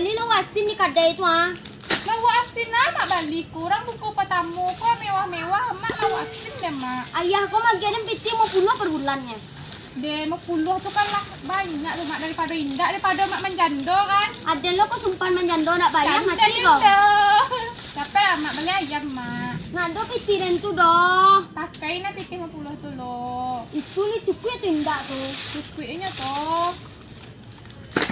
Bali lawasin ni kadai itu ah. Lawasin na, mak balik. Kurang buku patamu ko, mewah-mewah. Mak lawasin deh, mak. Ayah kau magianin piti mau puluh per bulannya. Deh, mau puluh tuh kan lah banyak tuh, mak. Daripada indah, daripada mak menjando kan. Ada lo kau sumpan menjando nak bayar mati kau. Capek mak beli ayam, mak. Ngado piti dan tu doh. Pakai na piti 50 tuh loh. Itu nih cukup itu indah tuh. Biskuitnya tuh.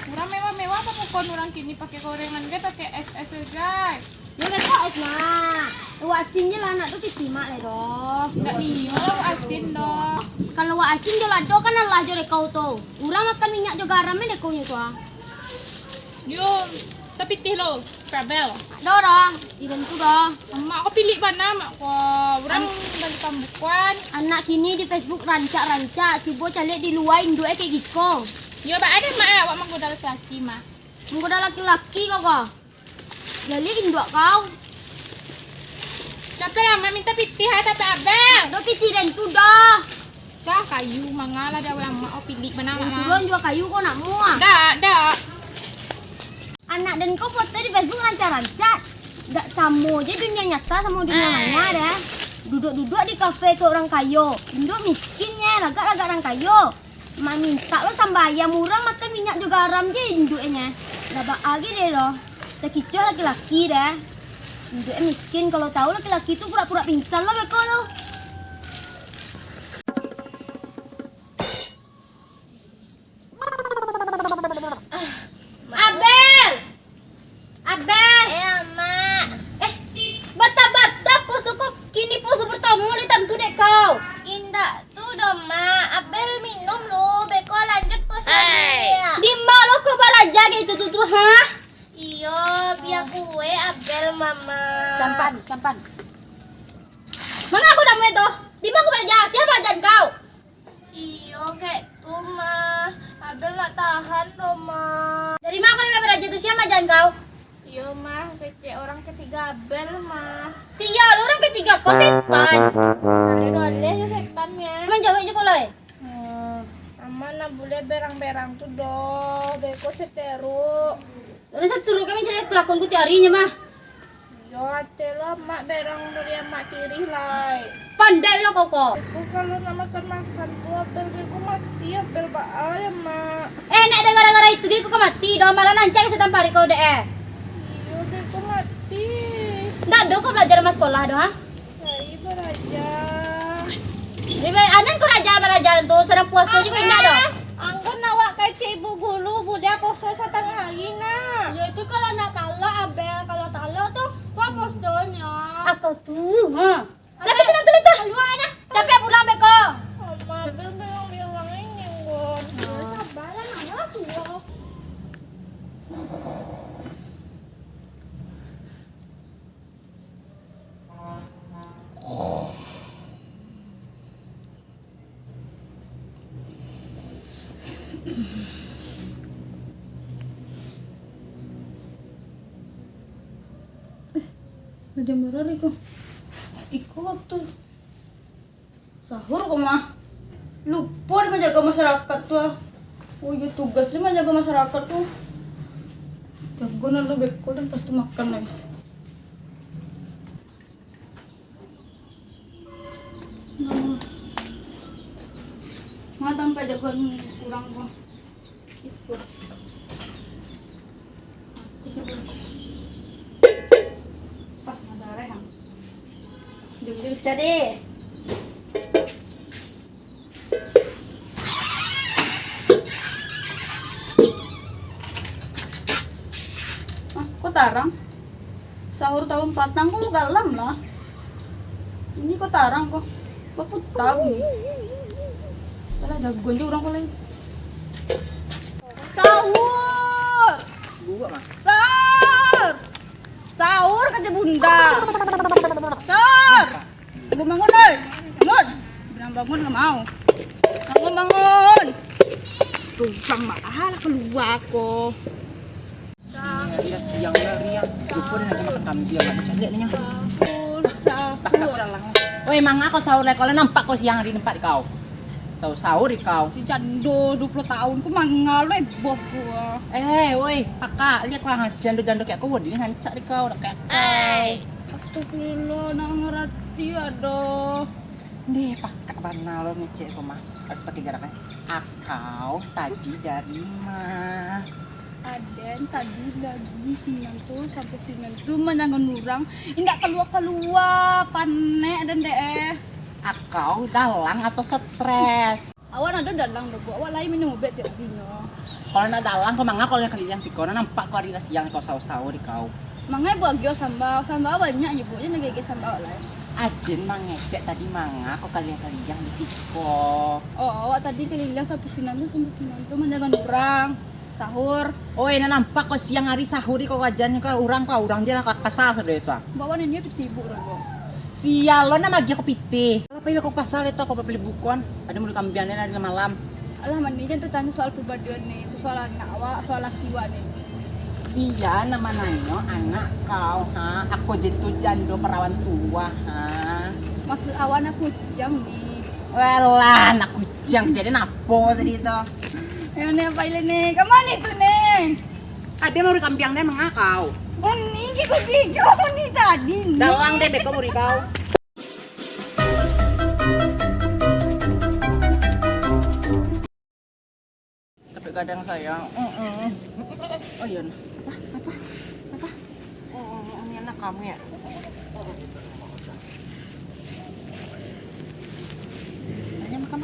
Kurang mewah-mewah apa pokok orang kini pakai gorengan guys, pakai es guys. Ya kan kau es nak. Lawasinnya lah nak tuh piti mak le doh. Enggak iyo, asin dong. Kalau asin jo lado kan Allah jo kau tuh. Urang makan minyak jo garamnya deh kau nya tuh. Yuk, tapi tih lo, Prabel. Ada dah, tidak tu dah. Mak aku pilih mana mak ko. Orang balik pambukan. Anak kini di Facebook rancak-rancak, coba cari di luar Indo kayak gitu. Yo, ba ada mak awak menggoda laki-laki mah. Menggoda laki-laki kok. Jadi Indo kau. Capek mak minta pitih ha tapi abel. Do piti dan tu dah. Dah kayu mangala dah yang mak aku pilih mana mak. Suruh jual kayu kau nak muah. Dah. Anak dan kau foto di Facebook rancak-rancak. Tak sama je dunia nyata sama dunia maya dah. Duduk-duduk di kafe ke orang kayo. Indo miskinnya, lagak-lagak orang kayo. Mak minta lo sambayang murah makan minyak juga garam je induknya. Dah lagi deh lo. Terkicau laki-laki dah. Induknya miskin, kalau tahu laki-laki itu pura-pura pingsan lo beko lo. Abel! Abel! Mak. Bata-bata pusu kok kini pusu bertemu li tentu dek kau. Indah tuh dong, Mak. Abel minum lu, beko lanjut puasanya. Di malo ke baraja gitu tuh ha? Iyo, biar kue Abel, Mama. Campan. Mangga aku damu itu. Di mana aku baraja? Siapa ajan kau? Iyo, kayak tuh, Ma. Abel nggak tahan dong, Ma. Dari mana kau baraja tuh siapa ajan kau? Iyo, Ma. Kece orang ketiga Abel, Ma. Sial, orang ketiga kau setan. Sale-sale ya setannya. Kan jawab aja kau loh. Mama na boleh berang-berang tuh dong. Beko seteru. Udah satu kami cari kelakuanku tiap harinya mah. Yo, atelah mak berang dari mak tiri lah. Pandai lo kau. Aku kalau nak makan tuh Abel beko mati Abel baal ya, Mak. Nek ada gara-gara itu kau mati. Dah malah nancang setan pari kau deh. Iyo, beko mati. Ndak do kau belajar mas sekolah doh ha? Hai beraja. Anan kau belajar tuh sedang puasa juga indah doh. Anggun awak kece ibu gulu budak poso setengah hari nak. Ya itu kalau nak kalah Abel, kalau kalah tuh apa posturnya? Aku tuh, tapi senang tuh itu. Keluar aja. Capek pulang beko. Mama Abel bilang ini Anggun. Sabaran anak tuh. Jam berapa iku? Iku waktu sahur kok mah. Lupa dia menjaga masyarakat tuh. Oh iya tugas dia menjaga masyarakat tuh. Jago nalo beko dan pasti makan lagi. Nah, sampai jagoan kurang kok. Itu. Pas ada rehang. Jadi bisa deh. Kok tarang? Sahur tahun patang kok dalam lah. Ini kok tarang kok. Bapak tahu nih. Kalau jagoan juga orang kok lain. Sahur. Gua mah. Sahur kata bunda. Sahur. Gue bangun deh. Bangun. Bilang bangun nggak mau. Bangun. Tuh sang mahal keluar kok. Ya siang lah riang. Lupa dia nanti makan tambil nggak bercanda nih. Sahur. Woi, emang aku sahur lek kalau nampak kau siang di tempat kau. Tahu sahur kau. Si Jando 20 tahun ku mangal we boh gua. Woi, kakak, lihat kau jando-jando kayak kau ini hancak kau udah kayak. Astagfirullah, nak ngerti aduh. Nih, pakak mana lo ngecek kau mah. Harus pakai jaraknya. Akau tadi dari mah. Aden tadi lagi sinan tuh sampai sinan tuh menyangon orang. Indak keluar panek dan deh. Akau dalang atau stres? Awan ada dalang deh, awak lain minum obat tiap dino. Kalau nak dalang kau mangga kalau yang kalian si kau nampak kau hari siang kau sahur kau. Mangai buat gyo sambal banyak nyebutnya negege sambal lain. Aden mangecek tadi mangga kau kalian di siko. Oh, awak tadi keliling sampai sinan tuh menjangan orang sahur. Oh, ini nampak kau siang hari sahur kau kajian kau orang dia ke pasar sudah itu. Bawa ini ditibuk dong. Sial lo nama dia kepiti. Kalau pilih kau pasar itu kau beli bukuan. Ada mau kambiannya dari malam. Alah mandi jangan tanya soal pribadian nih, itu soal anak awak, soal laki awak nih. Sia nama nanyo anak kau ha. Aku jitu jando perawan tua ha. Maksud awak anak kujang nih. Welah anak kujang jadi napo tadi itu. Ya nih apa ini nih? Kemana itu nih? Ada mau kambiangnya mengakau. Oh nih, kau nih tadi nih. Dalang deh kau muri kau. Tapi kadang sayang. Oh iya. Apa? Oh, ini anak kamu ya? Ayo makan.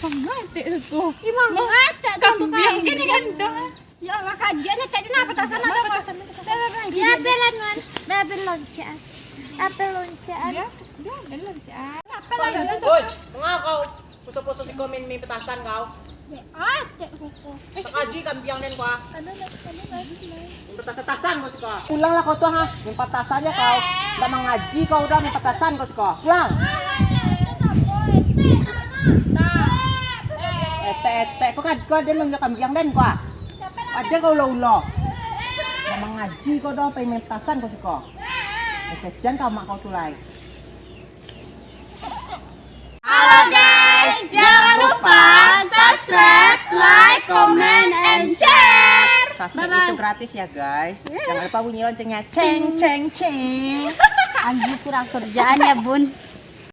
Mati itu. Imang ngaca Kambing ini kan dah. Ya Allah kajiannya tadi kenapa tasan ada kok. Ya belan loncat. Apel loncat. Ya belum cak. Apel lagi. Woi, mengakau? Puso-puso si komen mi petasan kau. Ah, cek koko. Sakaji kambiang den kau. Petasan kau suka. Pulanglah kau tuh ha. Min petasannya kau. Udah mengaji kau udah min petasan kau suka. Pulang. Ete, kau ada nunggu kambiang den kau. Ada kau ulo. Udah mengaji kau dong pengen petasan kau suka. Jangan kau mak kau sulai. Halo guys, jangan lupa subscribe, like, comment, and share. Subscribe itu gratis ya guys. Jangan lupa bunyi loncengnya. Ceng. Anjir kurang kerjaan ya bun.